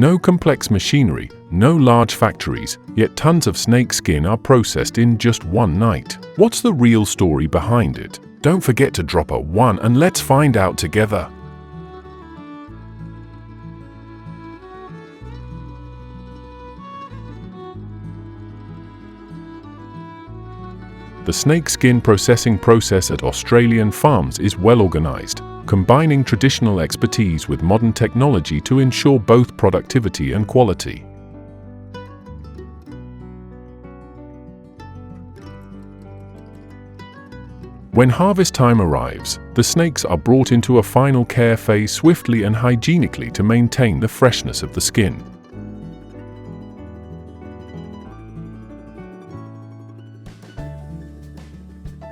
No complex machinery, no large factories, yet tons of snake skin are processed in just one night. What's the real story behind it? Don't forget to drop a 1 and let's find out together. The snake skin processing process at Australian farms is well organized, combining traditional expertise with modern technology to ensure both productivity and quality. When harvest time arrives, the snakes are brought into a final care phase swiftly and hygienically to maintain the freshness of the skin.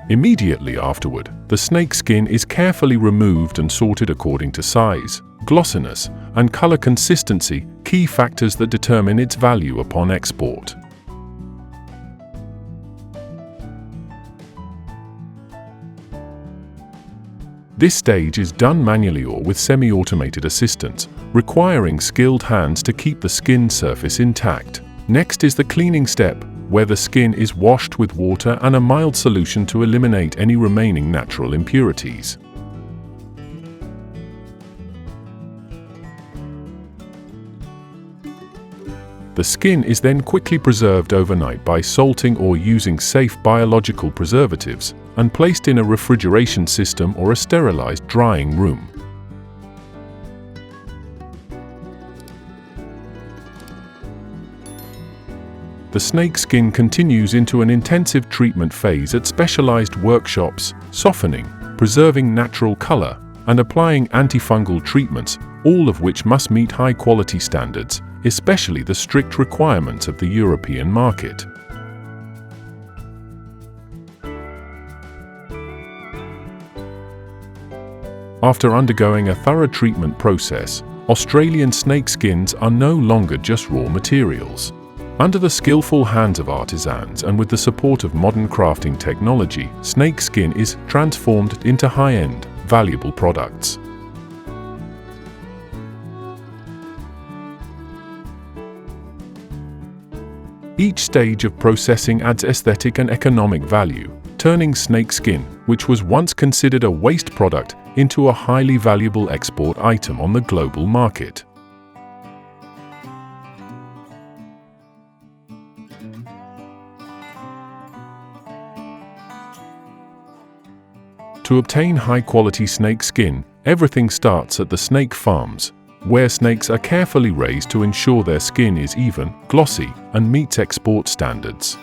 Immediately afterward, the snake skin is carefully removed and sorted according to size, glossiness, and color consistency, key factors that determine its value upon export. This stage is done manually or with semi-automated assistance, requiring skilled hands to keep the skin surface intact. Next is the cleaning step, where the skin is washed with water and a mild solution to eliminate any remaining natural impurities. The skin is then quickly preserved overnight by salting or using safe biological preservatives, and placed in a refrigeration system or a sterilized drying room. The snake skin continues into an intensive treatment phase at specialized workshops, softening, preserving natural color, and applying antifungal treatments, all of which must meet high-quality standards, especially the strict requirements of the European market. After undergoing a thorough treatment process, Australian snake skins are no longer just raw materials. Under the skillful hands of artisans and with the support of modern crafting technology, snake skin is transformed into high-end, valuable products. Each stage of processing adds aesthetic and economic value, turning snake skin, which was once considered a waste product, into a highly valuable export item on the global market. To obtain high-quality snake skin, everything starts at the snake farms, where snakes are carefully raised to ensure their skin is even, glossy, and meets export standards.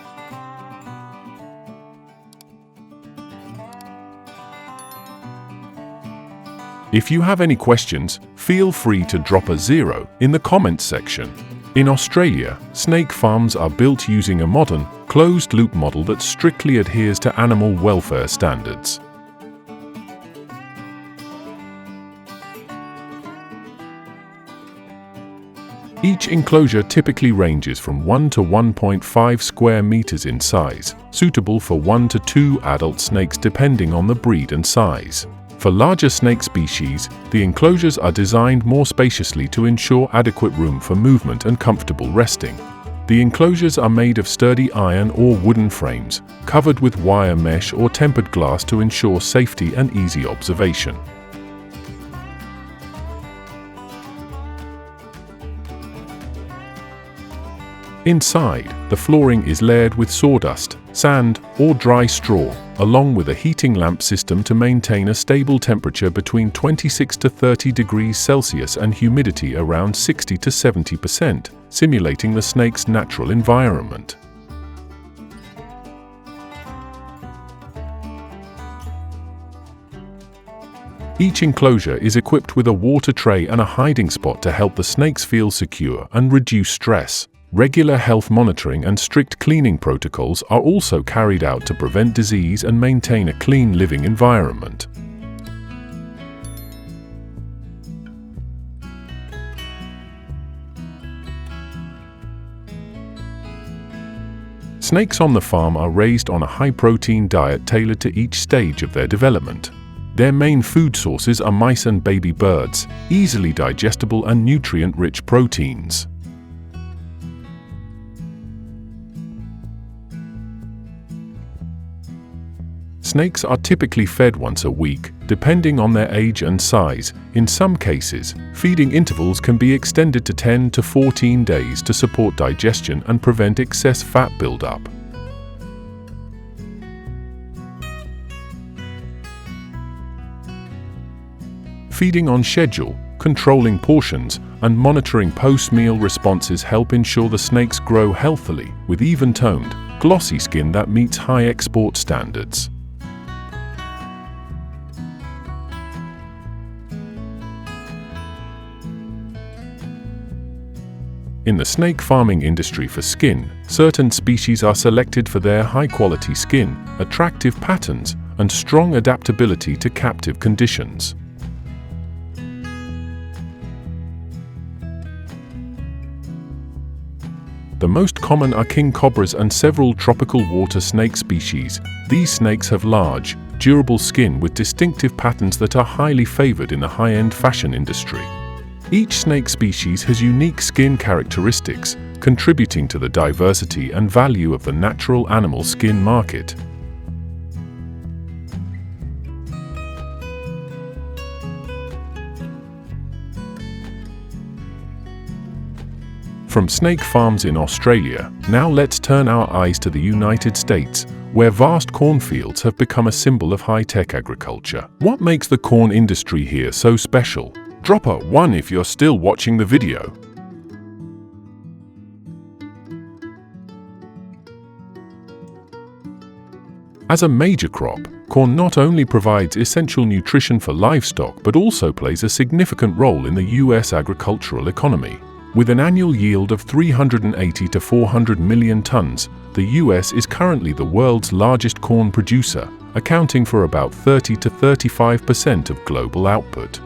If you have any questions, feel free to drop a 0 in the comments section. In Australia, snake farms are built using a modern, closed-loop model that strictly adheres to animal welfare standards. Each enclosure typically ranges from 1 to 1.5 square meters in size, suitable for 1 to 2 adult snakes depending on the breed and size. For larger snake species, the enclosures are designed more spaciously to ensure adequate room for movement and comfortable resting. The enclosures are made of sturdy iron or wooden frames, covered with wire mesh or tempered glass to ensure safety and easy observation. Inside, the flooring is layered with sawdust, sand, or dry straw, along with a heating lamp system to maintain a stable temperature between 26 to 30 degrees Celsius and humidity around 60 to 70%, simulating the snake's natural environment. Each enclosure is equipped with a water tray and a hiding spot to help the snakes feel secure and reduce stress. Regular health monitoring and strict cleaning protocols are also carried out to prevent disease and maintain a clean living environment. Snakes on the farm are raised on a high-protein diet tailored to each stage of their development. Their main food sources are mice and baby birds, easily digestible and nutrient-rich proteins. Snakes are typically fed once a week, depending on their age and size. In some cases, feeding intervals can be extended to 10 to 14 days to support digestion and prevent excess fat buildup. Feeding on schedule, controlling portions, and monitoring post-meal responses help ensure the snakes grow healthily, with even-toned, glossy skin that meets high export standards. In the snake farming industry for skin, certain species are selected for their high-quality skin, attractive patterns, and strong adaptability to captive conditions. The most common are king cobras and several tropical water snake species. These snakes have large, durable skin with distinctive patterns that are highly favored in the high-end fashion industry. Each snake species has unique skin characteristics, contributing to the diversity and value of the natural animal skin market. From snake farms in Australia, now let's turn our eyes to the United States, where vast cornfields have become a symbol of high-tech agriculture. What makes the corn industry here so special? Drop a 1 if you're still watching the video. As a major crop, corn not only provides essential nutrition for livestock but also plays a significant role in the U.S. agricultural economy. With an annual yield of 380 to 400 million tons, the U.S. is currently the world's largest corn producer, accounting for about 30 to 35% of global output.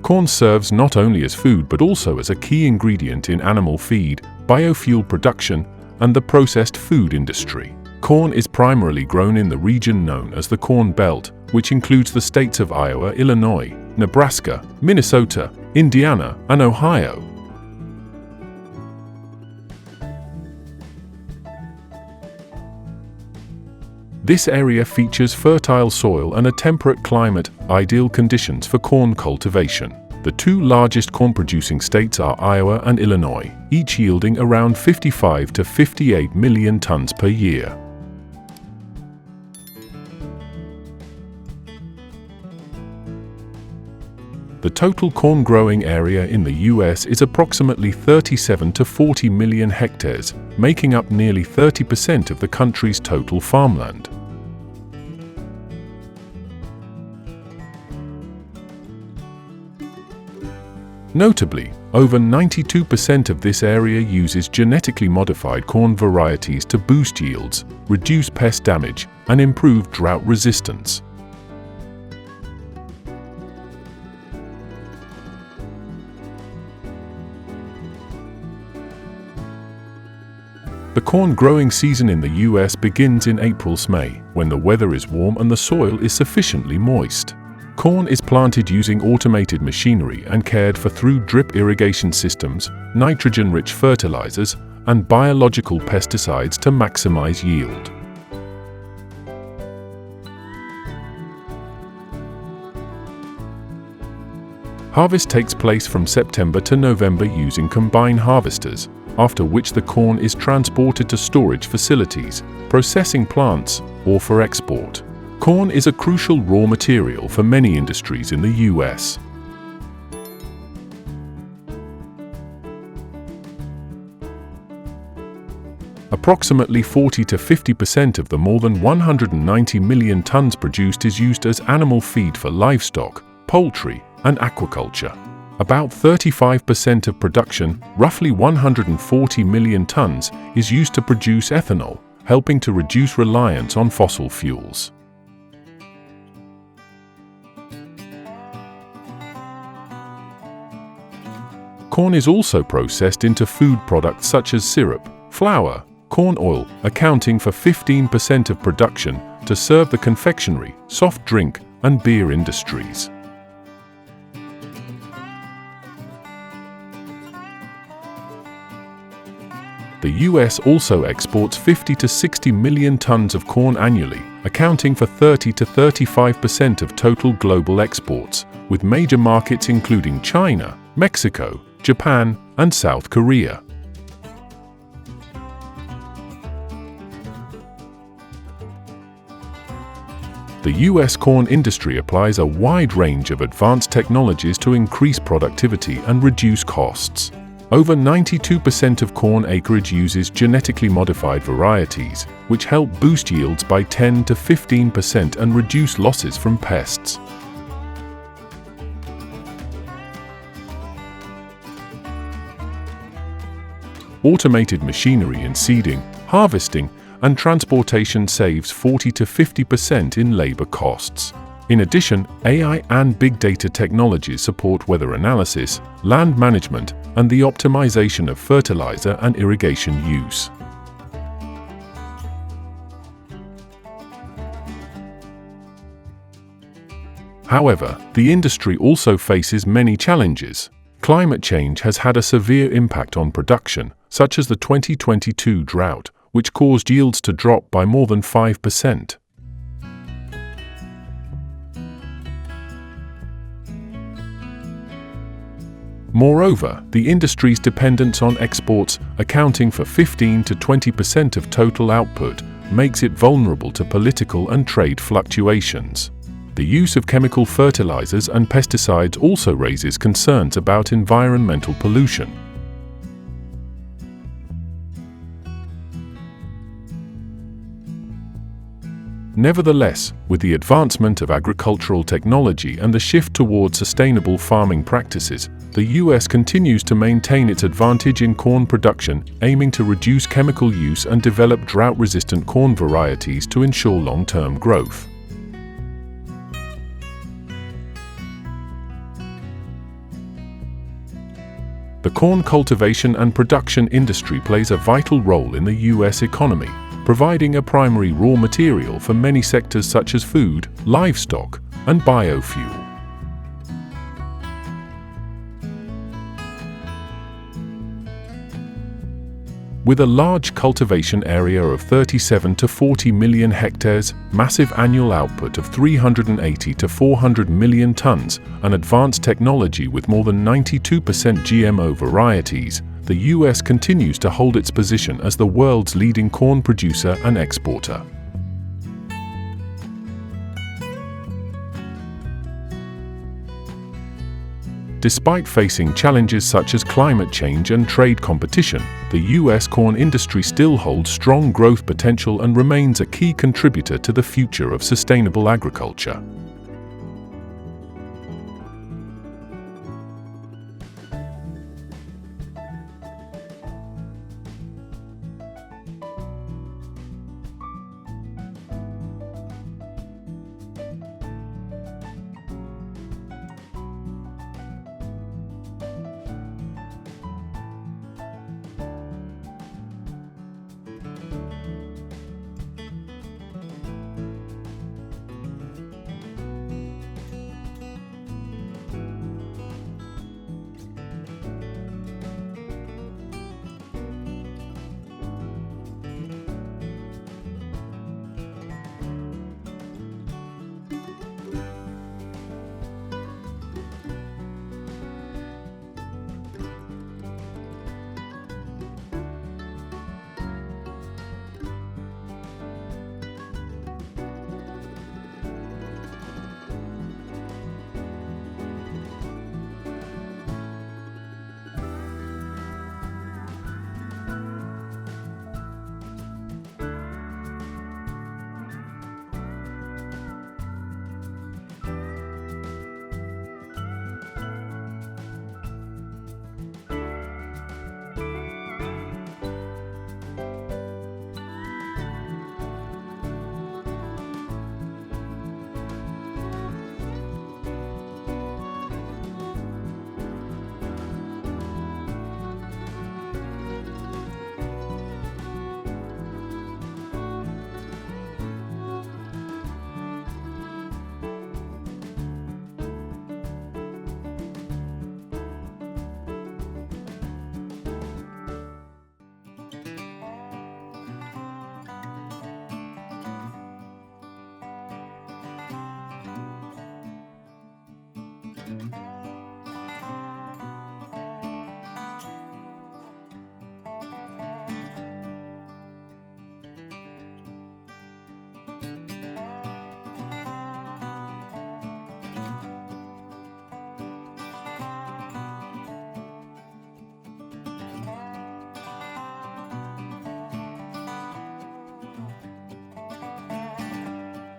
Corn serves not only as food but also as a key ingredient in animal feed, biofuel production, and the processed food industry. Corn is primarily grown in the region known as the Corn Belt, which includes the states of Iowa, Illinois, Nebraska, Minnesota, Indiana, and Ohio. This area features fertile soil and a temperate climate, ideal conditions for corn cultivation. The two largest corn-producing states are Iowa and Illinois, each yielding around 55 to 58 million tons per year. The total corn growing area in the U.S. is approximately 37 to 40 million hectares, making up nearly 30% of the country's total farmland. Notably, over 92% of this area uses genetically modified corn varieties to boost yields, reduce pest damage, and improve drought resistance. The corn growing season in the U.S. begins in April-May, when the weather is warm and the soil is sufficiently moist. Corn is planted using automated machinery and cared for through drip irrigation systems, nitrogen-rich fertilizers, and biological pesticides to maximize yield. Harvest takes place from September to November using combine harvesters, after which the corn is transported to storage facilities, processing plants, or for export. Corn is a crucial raw material for many industries in the U.S. Approximately 40 to 50% of the more than 190 million tons produced is used as animal feed for livestock, poultry, and aquaculture. About 35% of production, roughly 140 million tons, is used to produce ethanol, helping to reduce reliance on fossil fuels. Corn is also processed into food products such as syrup, flour, corn oil accounting for 15% of production to serve the confectionery, soft drink, and beer industries. The US also exports 50 to 60 million tons of corn annually, accounting for 30 to 35% of total global exports, with major markets including China, Mexico, Japan, and South Korea. The US corn industry applies a wide range of advanced technologies to increase productivity and reduce costs. Over 92% of corn acreage uses genetically modified varieties, which help boost yields by 10 to 15% and reduce losses from pests. Automated machinery in seeding, harvesting, and transportation saves 40 to 50% in labor costs. In addition, AI and big data technologies support weather analysis, land management, and the optimization of fertilizer and irrigation use. However, the industry also faces many challenges. Climate change has had a severe impact on production, such as the 2022 drought, which caused yields to drop by more than 5%. Moreover, the industry's dependence on exports, accounting for 15 to 20% of total output, makes it vulnerable to political and trade fluctuations. The use of chemical fertilizers and pesticides also raises concerns about environmental pollution. Nevertheless, with the advancement of agricultural technology and the shift toward sustainable farming practices, the US continues to maintain its advantage in corn production, aiming to reduce chemical use and develop drought-resistant corn varieties to ensure long-term growth. The corn cultivation and production industry plays a vital role in the US economy, providing a primary raw material for many sectors such as food, livestock, and biofuel. With a large cultivation area of 37 to 40 million hectares, massive annual output of 380 to 400 million tons, and advanced technology with more than 92% GMO varieties, the US continues to hold its position as the world's leading corn producer and exporter. Despite facing challenges such as climate change and trade competition, the US corn industry still holds strong growth potential and remains a key contributor to the future of sustainable agriculture.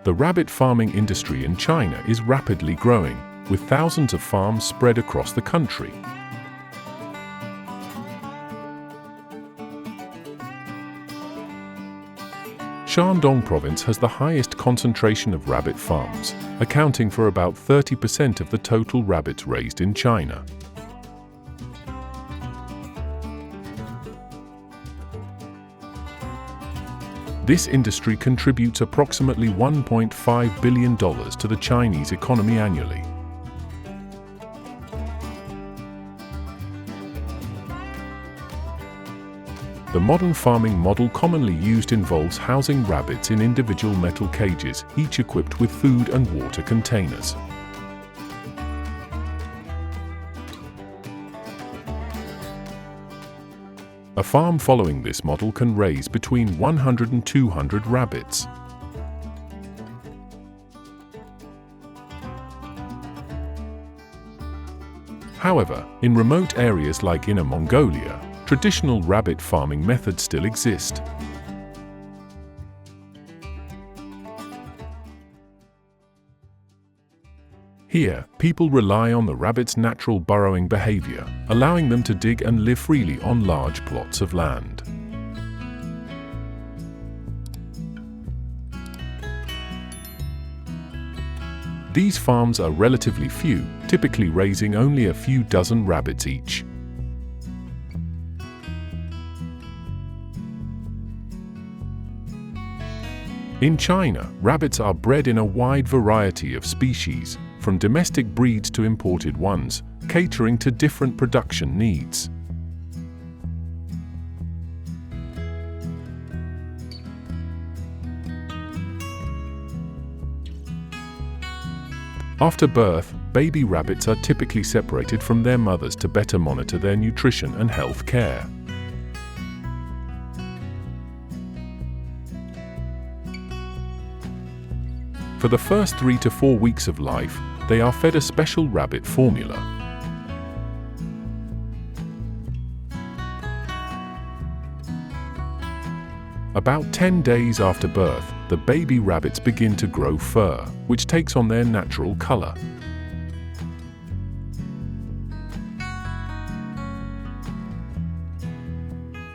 The rabbit farming industry in China is rapidly growing, with thousands of farms spread across the country. Shandong province has the highest concentration of rabbit farms, accounting for about 30% of the total rabbits raised in China. This industry contributes approximately $1.5 billion to the Chinese economy annually. The modern farming model commonly used involves housing rabbits in individual metal cages, each equipped with food and water containers. A farm following this model can raise between 100 and 200 rabbits. However, in remote areas like Inner Mongolia, traditional rabbit farming methods still exist. Here, people rely on the rabbit's natural burrowing behavior, allowing them to dig and live freely on large plots of land. These farms are relatively few, typically raising only a few dozen rabbits each. In China, rabbits are bred in a wide variety of species, from domestic breeds to imported ones, catering to different production needs. After birth, baby rabbits are typically separated from their mothers to better monitor their nutrition and health care. For the first 3 to 4 weeks of life, they are fed a special rabbit formula. About 10 days after birth, the baby rabbits begin to grow fur, which takes on their natural color.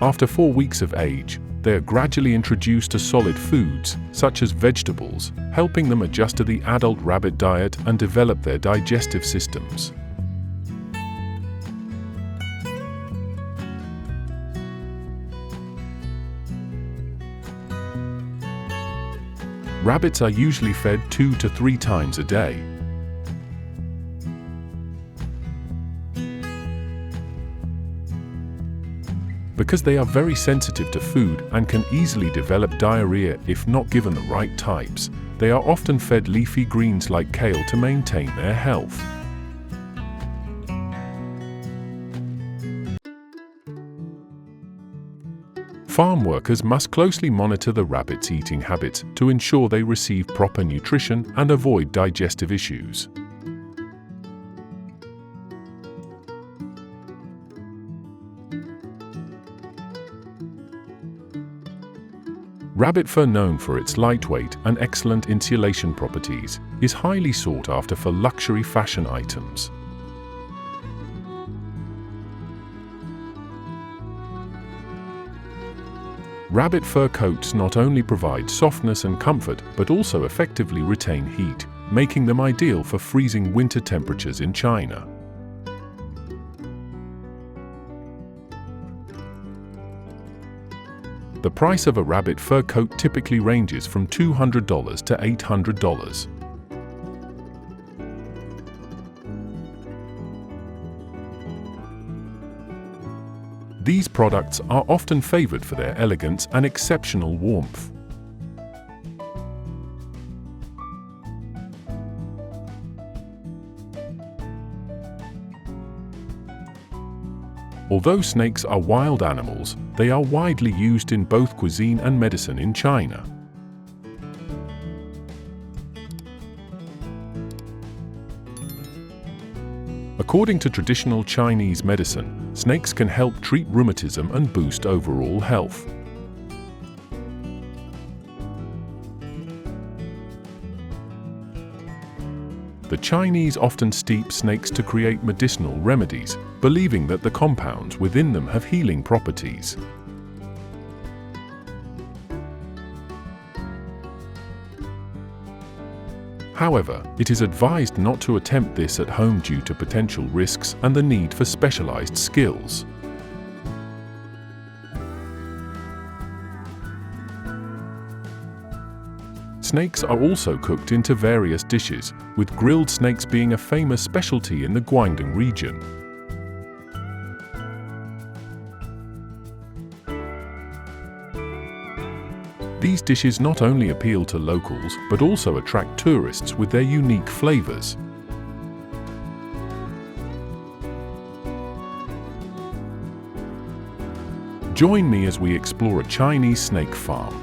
After 4 weeks of age, they are gradually introduced to solid foods, such as vegetables, helping them adjust to the adult rabbit diet and develop their digestive systems. Rabbits are usually fed 2 to 3 times a day. Because they are very sensitive to food and can easily develop diarrhea if not given the right types, they are often fed leafy greens like kale to maintain their health. Farm workers must closely monitor the rabbits' eating habits to ensure they receive proper nutrition and avoid digestive issues. Rabbit fur, known for its lightweight and excellent insulation properties, is highly sought after for luxury fashion items. Rabbit fur coats not only provide softness and comfort, but also effectively retain heat, making them ideal for freezing winter temperatures in China. The price of a rabbit fur coat typically ranges from $200 to $800. These products are often favored for their elegance and exceptional warmth. Although snakes are wild animals, they are widely used in both cuisine and medicine in China. According to traditional Chinese medicine, snakes can help treat rheumatism and boost overall health. The Chinese often steep snakes to create medicinal remedies, believing that the compounds within them have healing properties. However, it is advised not to attempt this at home due to potential risks and the need for specialized skills. Snakes are also cooked into various dishes, with grilled snakes being a famous specialty in the Guangdong region. These dishes not only appeal to locals but also attract tourists with their unique flavors. Join me as we explore a Chinese snake farm.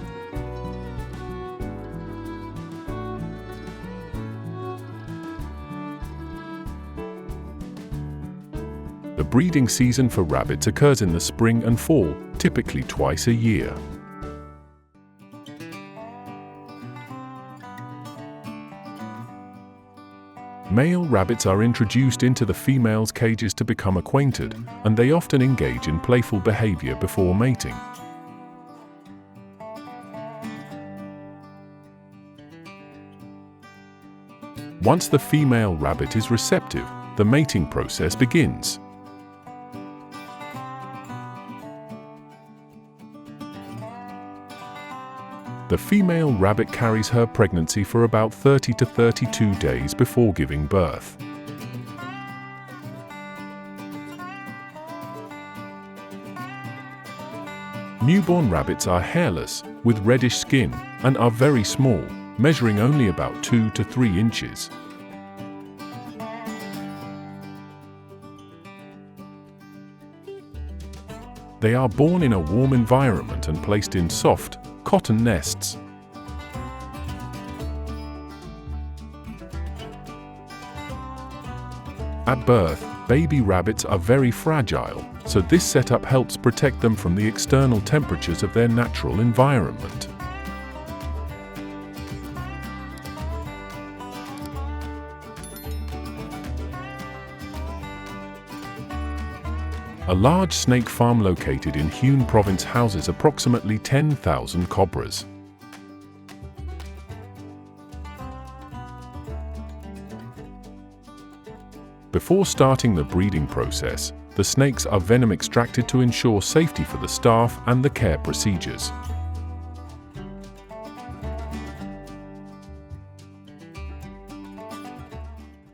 The breeding season for rabbits occurs in the spring and fall, typically twice a year. Male rabbits are introduced into the females' cages to become acquainted, and they often engage in playful behavior before mating. Once the female rabbit is receptive, the mating process begins. The female rabbit carries her pregnancy for about 30 to 32 days before giving birth. Newborn rabbits are hairless, with reddish skin, and are very small, measuring only about 2 to 3 inches. They are born in a warm environment and placed in soft, cotton nests. At birth, baby rabbits are very fragile, so this setup helps protect them from the external temperatures of their natural environment. A large snake farm located in Hunan province houses approximately 10,000 cobras. Before starting the breeding process, the snakes are venom extracted to ensure safety for the staff and the care procedures.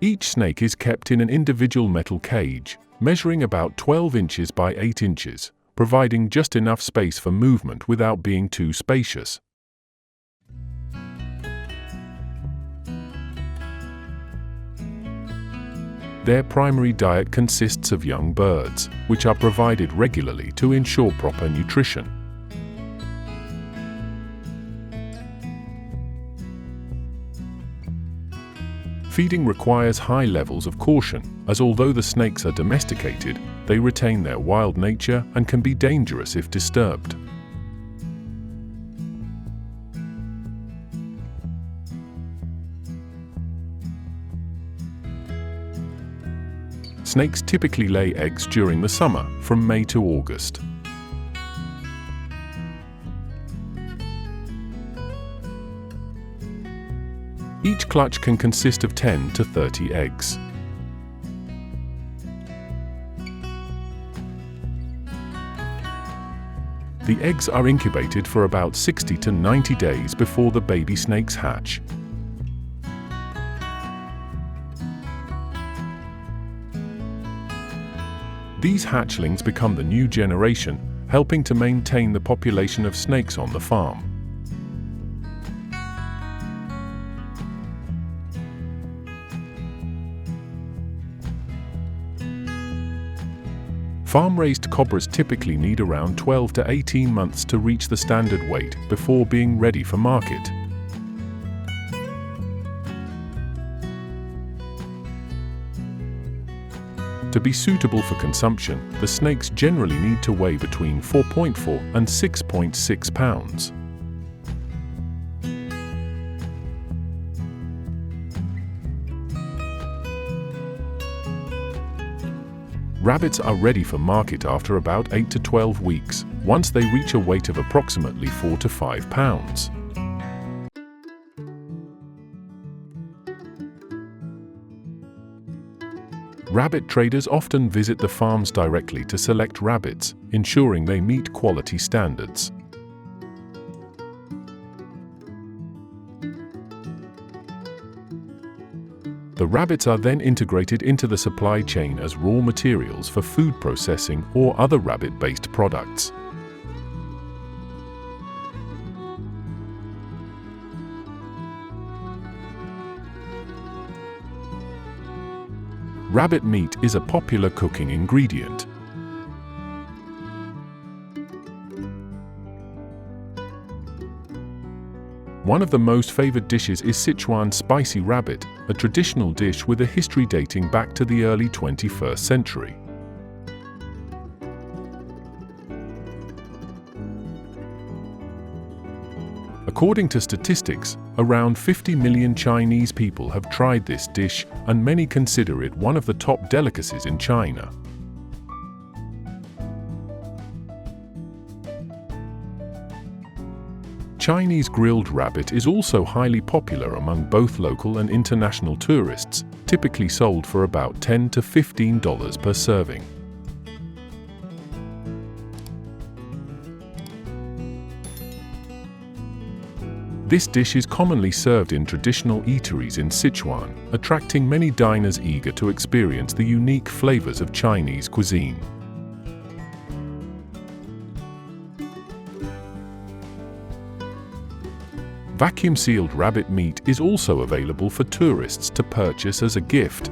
Each snake is kept in an individual metal cage, measuring about 12 inches by 8 inches, providing just enough space for movement without being too spacious. Their primary diet consists of young birds, which are provided regularly to ensure proper nutrition. Feeding requires high levels of caution, as although the snakes are domesticated, they retain their wild nature and can be dangerous if disturbed. Snakes typically lay eggs during the summer, from May to August. Each clutch can consist of 10 to 30 eggs. The eggs are incubated for about 60 to 90 days before the baby snakes hatch. These hatchlings become the new generation, helping to maintain the population of snakes on the farm. Farm-raised cobras typically need around 12 to 18 months to reach the standard weight before being ready for market. To be suitable for consumption, the snakes generally need to weigh between 4.4 and 6.6 pounds. Rabbits are ready for market after about 8 to 12 weeks, once they reach a weight of approximately 4 to 5 pounds. Rabbit traders often visit the farms directly to select rabbits, ensuring they meet quality standards. The rabbits are then integrated into the supply chain as raw materials for food processing or other rabbit-based products. Rabbit meat is a popular cooking ingredient. One of the most favored dishes is Sichuan spicy rabbit, a traditional dish with a history dating back to the early 21st century. According to statistics, around 50 million Chinese people have tried this dish, and many consider it one of the top delicacies in China. Chinese grilled rabbit is also highly popular among both local and international tourists, typically sold for about $10 to $15 per serving. This dish is commonly served in traditional eateries in Sichuan, attracting many diners eager to experience the unique flavors of Chinese cuisine. Vacuum-sealed rabbit meat is also available for tourists to purchase as a gift.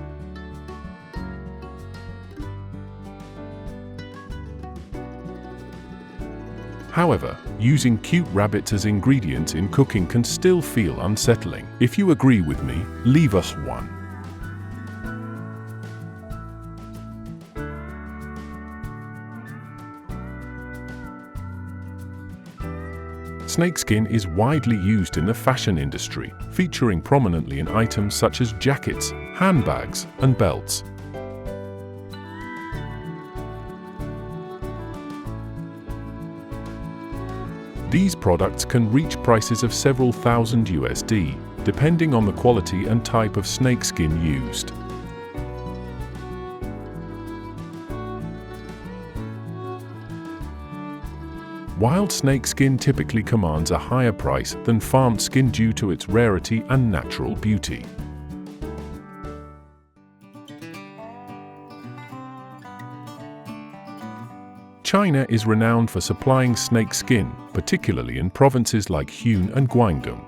However, using cute rabbits as ingredients in cooking can still feel unsettling. If you agree with me, leave us one. Snakeskin is widely used in the fashion industry, featuring prominently in items such as jackets, handbags, and belts. These products can reach prices of several thousand USD, depending on the quality and type of snakeskin used. Wild snakeskin typically commands a higher price than farmed skin due to its rarity and natural beauty. China is renowned for supplying snakeskin, particularly in provinces like Hunan and Guangdong.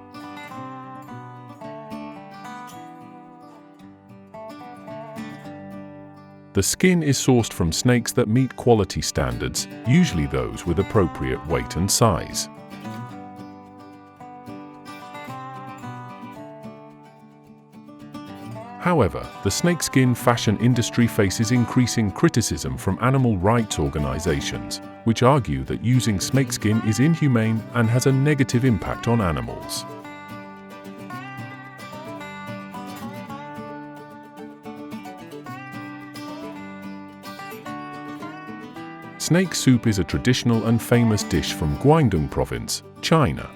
The skin is sourced from snakes that meet quality standards, usually those with appropriate weight and size. However, the snakeskin fashion industry faces increasing criticism from animal rights organizations, which argue that using snakeskin is inhumane and has a negative impact on animals. Snake soup is a traditional and famous dish from Guangdong Province, China.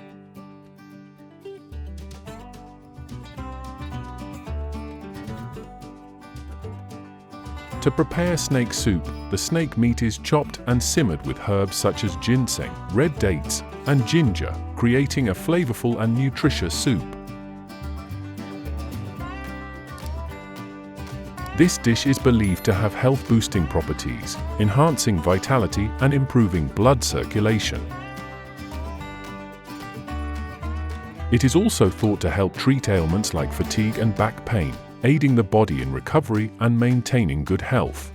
To prepare snake soup, the snake meat is chopped and simmered with herbs such as ginseng, red dates, and ginger, creating a flavorful and nutritious soup. This dish is believed to have health-boosting properties, enhancing vitality and improving blood circulation. It is also thought to help treat ailments like fatigue and back pain, aiding the body in recovery and maintaining good health.